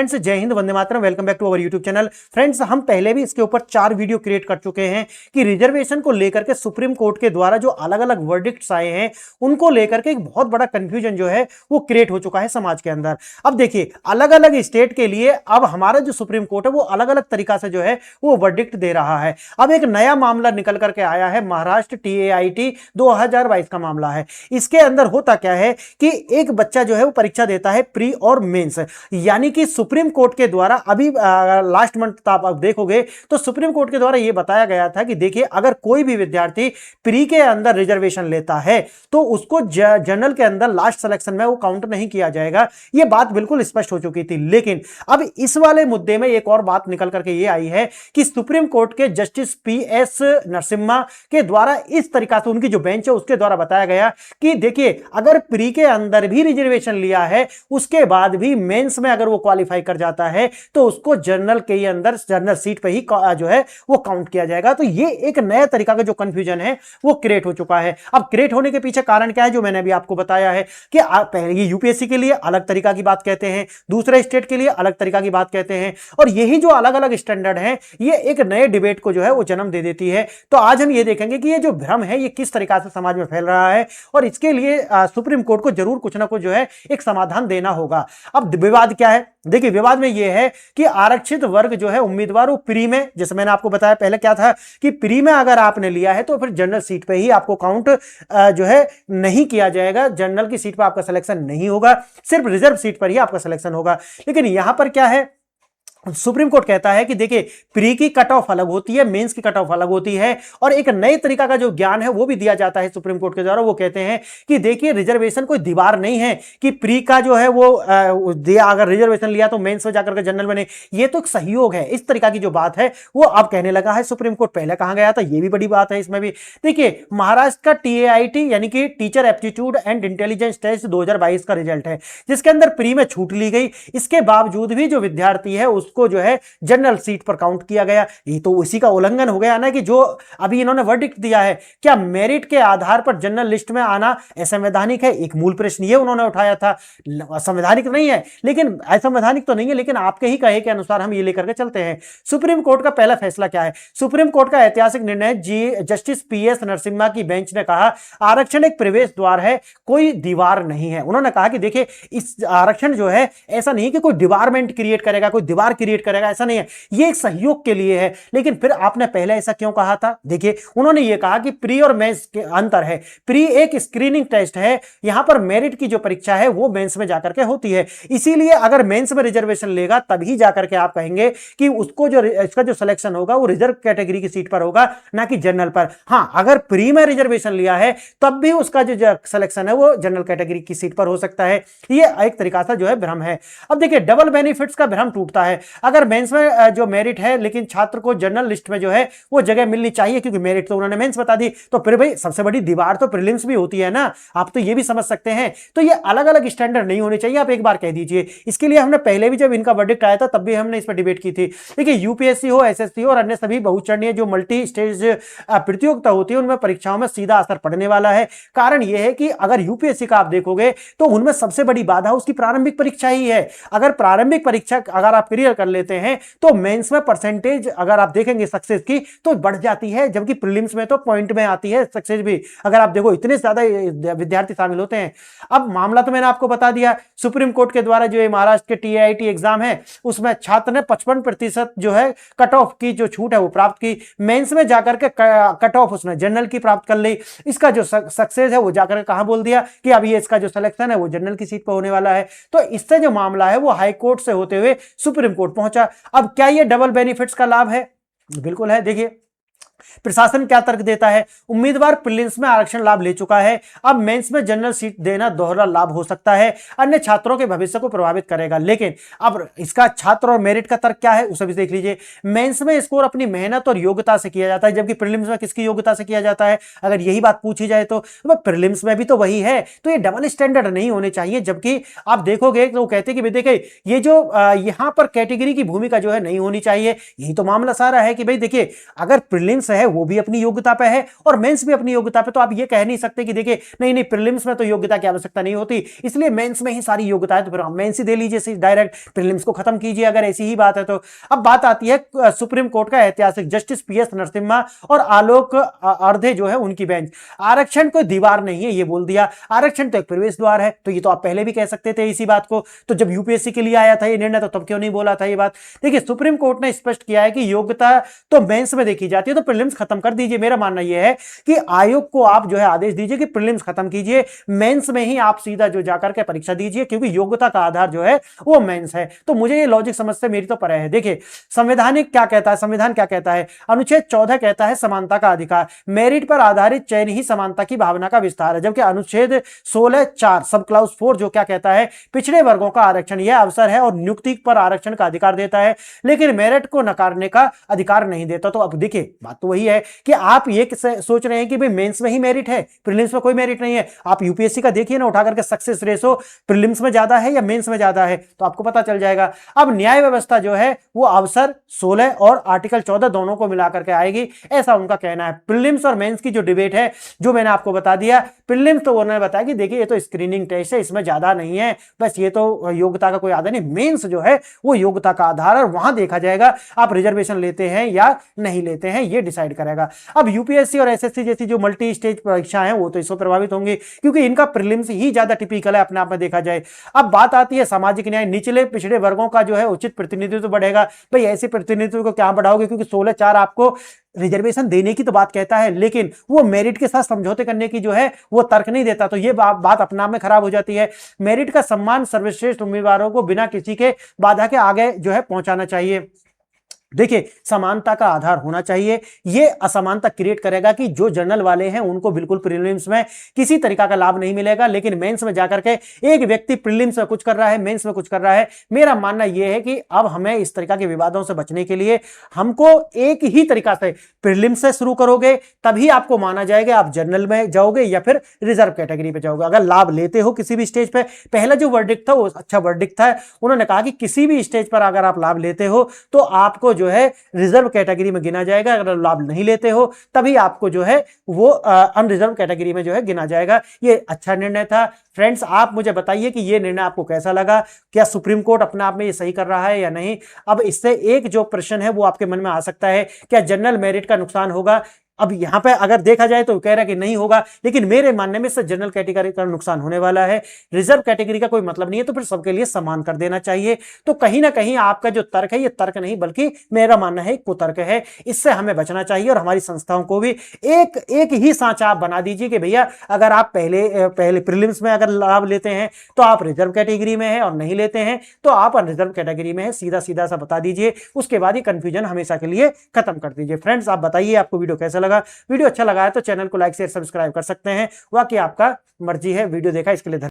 Friends जय हिंद, वंदे मातरम। Welcome back to our YouTube channel. Friends हम पहले भी इसके ऊपर 4 वीडियो क्रिएट कर चुके हैं कि रिजर्वेशन को लेकर के सुप्रीम कोर्ट के द्वारा जो अलग अलग वर्डिक्ट्स आए हैं उनको लेकर के एक बहुत बड़ा कंफ्यूजन जो है वो क्रिएट हो चुका है समाज के अंदर। अब देखिए, अलग अलग स्टेट के लिए अब हमारा जो सुप्रीम कोर्ट है वो अलग अलग तरीका से जो है वो वर्डिक्ट दे रहा है। अब एक नया मामला निकल करके आया है, महाराष्ट्र TAIT 2022 का मामला है। इसके अंदर होता क्या है कि एक बच्चा जो है वो परीक्षा देता है प्री और मेंस, यानी कि सुप्रीम कोर्ट के द्वारा अभी लास्ट मंथ आप देखोगे तो सुप्रीम कोर्ट के द्वारा यह बताया गया था कि देखिए, अगर कोई भी विद्यार्थी प्री के अंदर रिजर्वेशन लेता है तो उसको जनरल के अंदर लास्ट सिलेक्शन में वो काउंट नहीं किया जाएगा। यह बात बिल्कुल स्पष्ट हो चुकी थी। लेकिन अब इस वाले मुद्दे में एक और बात निकल करके ये आई है कि सुप्रीम कोर्ट के जस्टिस PS नरसिम्हा के द्वारा इस तरीका से उनकी जो बेंच है उसके द्वारा बताया गया कि देखिए, अगर प्री के अंदर भी रिजर्वेशन लिया है उसके बाद भी मेंस में अगर वो क्वालिफाई कर जाता है तो उसको जनरल के अंदर जनरल सीट पे ही जो है वो काउंट किया जाएगा। तो ये एक नया तरीका का जो कंफ्यूजन है वो क्रिएट हो चुका है। अब क्रिएट होने के पीछे कारण क्या है, जो मैंने अभी आपको बताया है कि पहले यूपीएससी के लिए अलग तरीका की बात कहते हैं, दूसरे स्टेट के लिए अलग तरीका की बात कहते हैं, और यही जो अलग अलग स्टैंडर्ड है ये एक नए डिबेट को जो है वो जन्म दे देती है। तो आज हम ये देखेंगे कि ये जो भ्रम है ये किस तरीका से समाज में फैल रहा है और इसके लिए सुप्रीम कोर्ट को जरूर कुछ ना कुछ जो है एक समाधान देना होगा। अब विवाद क्या है, देखिए विवाद में यह है कि आरक्षित वर्ग जो है उम्मीदवार वो प्री में, जैसे मैंने आपको बताया पहले क्या था कि प्री में अगर आपने लिया है तो फिर जनरल सीट पे ही आपको काउंट जो है नहीं किया जाएगा, जनरल की सीट पर आपका सिलेक्शन नहीं होगा, सिर्फ रिजर्व सीट पर ही आपका सिलेक्शन होगा। लेकिन यहां पर क्या है, सुप्रीम कोर्ट कहता है कि देखिए, प्री की कट ऑफ अलग होती है, मेंस की कट ऑफ अलग होती है, और एक नए तरीका का जो ज्ञान है वो भी दिया जाता है सुप्रीम कोर्ट के द्वारा। वो कहते हैं कि देखिए, रिजर्वेशन कोई दीवार नहीं है कि प्री का जो है वो अगर रिजर्वेशन लिया तो मेंस में जाकर के जनरल बने, ये तो एक सहयोग है। इस तरीका की जो बात है वो अब कहने लगा है सुप्रीम कोर्ट। पहले कहां गया था, ये भी बड़ी बात है इसमें भी। देखिए, महाराष्ट्र का TAIT यानी कि teacher aptitude and intelligence test 2022 का रिजल्ट है, जिसके अंदर प्री में छूट ली गई। इसके बावजूद भी जो विद्यार्थी है को जो है जनरल सीट पर काउंट किया गया। ये तो उसी का उल्लंघन हो गया ना कि जो अभी इन्होंने वर्डिक्ट दिया है, क्या मेरिट के आधार पर जनरल लिस्ट में आना असंवैधानिक है? एक मूल प्रश्न ये उन्होंने उठाया था। संवैधानिक नहीं है, लेकिन असंवैधानिक तो नहीं है, लेकिन आपके ही कहे के अनुसार हम ये लेकर के चलते हैं। सुप्रीम कोर्ट का पहला फैसला क्या है? सुप्रीम कोर्ट का ऐतिहासिक निर्णय जस्टिस PS नरसिम्हा की बेंच ने कहा, आरक्षण एक प्रवेश द्वार है, कोई दीवार नहीं है। उन्होंने कहा कि देखिए, इस आरक्षण जो है ऐसा नहीं कि कोई डिपार्टमेंट क्रिएट करेगा, कोई दीवार क्रिएट करेगा, ऐसा नहीं है। ये एक सहयोग के लिए है। लेकिन फिर आपने पहले ऐसा क्यों कहा था? देखिए, उन्होंने ये कहा कि प्री और मेंस के अंतर है। प्री एक स्क्रीनिंग टेस्ट है, यहां पर मेरिट की जो परीक्षा है वो मेंस में जाकर के होती है। इसीलिए अगर मेंस में रिजर्वेशन लेगा तभी जाकर के आप कहेंगे कि उसको जो इसका जो सिलेक्शन होगा वो रिजर्व कैटेगरी की सीट पर होगा, ना कि जनरल पर। हां, अगर प्री में रिजर्वेशन लिया है तब भी उसका जो सिलेक्शन है वो जनरल कैटेगरी की सीट पर हो सकता है। ये एक तरीका से जो है भ्रम है। अब देखिए, डबल बेनिफिट्स का भ्रम टूटता है। अगर मेंस में जो मेरिट है लेकिन छात्र को जनरल लिस्ट में जो है वो जगह मिलनी चाहिए, क्योंकि मेरिट तो उन्होंने मेंस बता दी, तो फिर भाई सबसे बड़ी दीवार तो प्रीलिम्स भी होती है ना, आप तो ये भी समझ सकते हैं। तो ये अलग अलग स्टैंडर्ड नहीं होने चाहिए, आप एक बार कह दीजिए। इसके लिए हमने पहले भी जब इनका वर्डिक्ट आया था तब भी हमने इस पर डिबेट की थी। देखिए, यूपीएससी हो, SSC हो और अन्य सभी बहुचरणीय जो मल्टी स्टेज प्रतियोगिता होती है उनमें परीक्षाओं में सीधा असर पड़ने वाला है। कारण यह है कि अगर यूपीएससी का आप देखोगे तो उनमें सबसे बड़ी बाधा उसकी प्रारंभिक परीक्षा ही है। अगर प्रारंभिक परीक्षा अगर आप क्लियर कर लेते हैं तो मेंस में परसेंटेज अगर आप देखेंगे सक्सेस की तो बढ़ जाती है, जबकि प्रीलिम्स में तो पॉइंट में आती है सक्सेस भी। अगर आप देखो, इतने ज्यादा विद्यार्थी शामिल होते हैं। अब मामला तो मैंने आपको बता दिया, सुप्रीम कोर्ट के द्वारा जो महाराष्ट्र के TAIT एग्जाम है उसमें छात्र ने 55% जो है कट ऑफ की जो छूट है वो प्राप्त की। मेंस में जाकर के कट ऑफ उसने जनरल की प्राप्त कर ली। इसका जो सक्सेस है वो जाकर कहां बोल दिया कि अब ये इसका जो सिलेक्शन है वो जनरल की सीट पर होने वाला है। तो इससे जो मामला है वो हाई कोर्ट से होते हुए सुप्रीम कोर्ट पहुंचा। अब क्या ये डबल बेनिफिट्स का लाभ है? बिल्कुल है। देखिए, प्रशासन क्या तर्क देता है, उम्मीदवार प्रीलिम्स में आरक्षण लाभ ले चुका है, अब मेंस में जनरल सीट देना दोहरा लाभ हो सकता है, अन्य छात्रों के भविष्य को प्रभावित करेगा। लेकिन अब इसका छात्र और मेरिट का तर्क क्या है उसे भी देख लीजिए। मेंस में स्कोर अपनी मेहनत और योग्यता से किया जाता है, जबकि प्रीलिम्स में किसकी योग्यता से किया जाता है? अगर यही बात पूछी जाए तो प्रीलिम्स में भी तो वही है। तो ये डबल स्टैंडर्ड नहीं होने चाहिए। जबकि आप देखोगे तो कहते हैं कि देखिए, ये जो यहां पर कैटेगरी की भूमिका जो है नहीं होनी चाहिए। यही तो मामला सारा है कि भाई देखिए, अगर प्रीलिम्स प्रीलिम्स है वो भी अपनी योग्यता पे है और मेंस भी अपनी योग्यता पे। तो आप ये कह नहीं सकते कि देखिए नहीं नहीं प्रीलिम्स में तो योग्यता की आवश्यकता नहीं होती इसलिए मेंस में ही सारी योग्यता है, तो फिर मेंस ही दे लीजिए डायरेक्ट, प्रीलिम्स को खत्म कीजिए अगर ऐसी ही बात है तो। अब बात आती है सुप्रीम कोर्ट का ऐतिहासिक जस्टिस पीएस नरसिम्हा और आलोक अर्धे जो है उनकी बेंच। आरक्षण कोई दीवार नहीं है ये बोल दिया, आरक्षण तो एक प्रवेश द्वार है। तो ये तो आप पहले भी कह सकते थे इसी बात को, तो जब यूपीएससी के लिए आया था ये निर्णय तो तब क्यों नहीं बोला था ये बात। देखिए सुप्रीम कोर्ट ने स्पष्ट किया है कि योग्यता तो मेंस में देखी जाती है, तो प्रीलिम्स खत्म कर दीजिए। मेरा मानना यह है कि आयोग को आप जो है आदेश दीजिए कि प्रीलिम्स खत्म कीजिए, मेंस में ही आप सीधा जो जाकर के परीक्षा दीजिए, क्योंकि योग्यता का आधार जो है वो मेंस है। तो मुझे ये लॉजिक समझ से मेरी तो परे है। देखिए संवैधानिक क्या कहता है, संविधान क्या कहता है, अनुच्छेद 14 कहता है समानता का अधिकार, मेरिट पर आधारित चयन ही समानता की भावना का विस्तार है। जबकि अनुच्छेद 16(4) सब क्लाउज 4 जो क्या कहता है, पिछड़े वर्गों का आरक्षण यह अवसर है और नियुक्ति पर आरक्षण का अधिकार देता है, लेकिन मेरिट को नकारने का अधिकार नहीं देता। तो अब देखिए बात तो वही है कि आप ये सोच रहे हैं कि भाई मेंस में ही मेरिट है, प्रीलिम्स में कोई मेरिट नहीं है। आप यूपीएससी का देखिए ना उठा करके, सक्सेस रेशो प्रीलिम्स में ज्यादा है या मेंस में ज्यादा है, तो आपको पता चल जाएगा। अब न्याय व्यवस्था जो है वो अवसर 16 और आर्टिकल 14 दोनों को मिलाकर के आएगी, ऐसा उनका कहना है। प्रीलिम्स और मेंस की जो डिबेट है जो मैंने आपको बता दिया, प्रीलिम्स तो उन्होंने बताया कि देखिए ये तो स्क्रीनिंग टेस्ट है, इसमें ज्यादा नहीं है, बस ये तो योग्यता का कोई आधार नहीं। मेंस जो है वो योग्यता का आधार है और वहां देखा जाएगा आप रिजर्वेशन लेते हैं या नहीं लेते हैं, ये डिसाइड करेगा। अब यूपीएससी और एसएससी जैसी जो मल्टी स्टेज परीक्षा है वो तो इससे प्रभावित होंगे क्योंकि इनका प्रीलिम्स ही ज्यादा टिपिकल है अपने आप में देखा जाए। अब बात आती है सामाजिक न्याय, निचले पिछड़े वर्गों का जो है उचित प्रतिनिधित्व बढ़ेगा। भाई ऐसे प्रतिनिधित्व को क्या बढ़ाओगे, क्योंकि 16(4) आपको रिजर्वेशन देने की तो बात कहता है, लेकिन वो मेरिट के साथ समझौते करने की जो है वो तर्क नहीं देता। तो ये बात अपने आप में खराब हो जाती है। मेरिट का सम्मान सर्वश्रेष्ठ उम्मीदवारों को बिना किसी के बाधा के आगे जो है पहुंचाना चाहिए। देखिए समानता का आधार होना चाहिए, ये असमानता क्रिएट करेगा कि जो जनरल वाले हैं उनको बिल्कुल प्रीलिम्स में किसी तरीका का लाभ नहीं मिलेगा, लेकिन मेंस में जाकर के एक व्यक्ति प्रीलिम्स में कुछ कर रहा है, मेंस में कुछ कर रहा है। मेरा मानना यह है कि अब हमें इस तरीका के विवादों से बचने के लिए हमको एक ही तरीका से प्रीलिम्स से शुरू करोगे तभी आपको माना जाएगा आप जनरल में जाओगे या फिर रिजर्व कैटेगरी पे जाओगे। अगर लाभ लेते हो किसी भी स्टेज पे, पहला जो वर्डिक्ट था वो अच्छा वर्डिक्ट था, उन्होंने कहा कि किसी भी स्टेज पर अगर आप लाभ लेते हो तो आपको जो है रिजर्व कैटेगरी में गिना जाएगा, अगर लाभ नहीं लेते हो तभी आपको जो है वो अनरिजर्व कैटेगरी में जो है गिना जाएगा। ये अच्छा निर्णय था। फ्रेंड्स आप मुझे बताइए कि ये निर्णय आपको कैसा लगा, क्या सुप्रीम कोर्ट अपने आप में ये सही कर रहा है या नहीं। अब इससे एक जो प्रश्न है वो आपके मन में आ सकता है, क्या जनरल मेरिट का नुकसान होगा। अब यहां पे अगर देखा जाए तो कह रहा है कि नहीं होगा, लेकिन मेरे मानने में से जनरल कैटेगरी का नुकसान होने वाला है। रिजर्व कैटेगरी का कोई मतलब नहीं है, तो फिर सबके लिए समान कर देना चाहिए। तो कहीं ना कहीं आपका जो तर्क है ये तर्क नहीं बल्कि मेरा मानना है कुतर्क है, इससे हमें बचना चाहिए। और हमारी संस्थाओं को भी एक ही सांचा आप बना दीजिए कि भैया अगर आप पहले प्रीलिम्स में अगर लाभ लेते हैं तो आप रिजर्व कैटेगरी में है और नहीं लेते हैं तो आप अनरिजर्व कैटेगरी में है, सीधा सीधा सा बता दीजिए। उसके बाद ही कंफ्यूजन हमेशा के लिए खत्म कर दीजिए। फ्रेंड्स आप बताइए आपको वीडियो कैसा लगा। वीडियो अच्छा लगा है तो चैनल को लाइक शेयर सब्सक्राइब कर सकते हैं, बाकी आपका मर्जी है। वीडियो देखा इसके लिए धन्यवाद।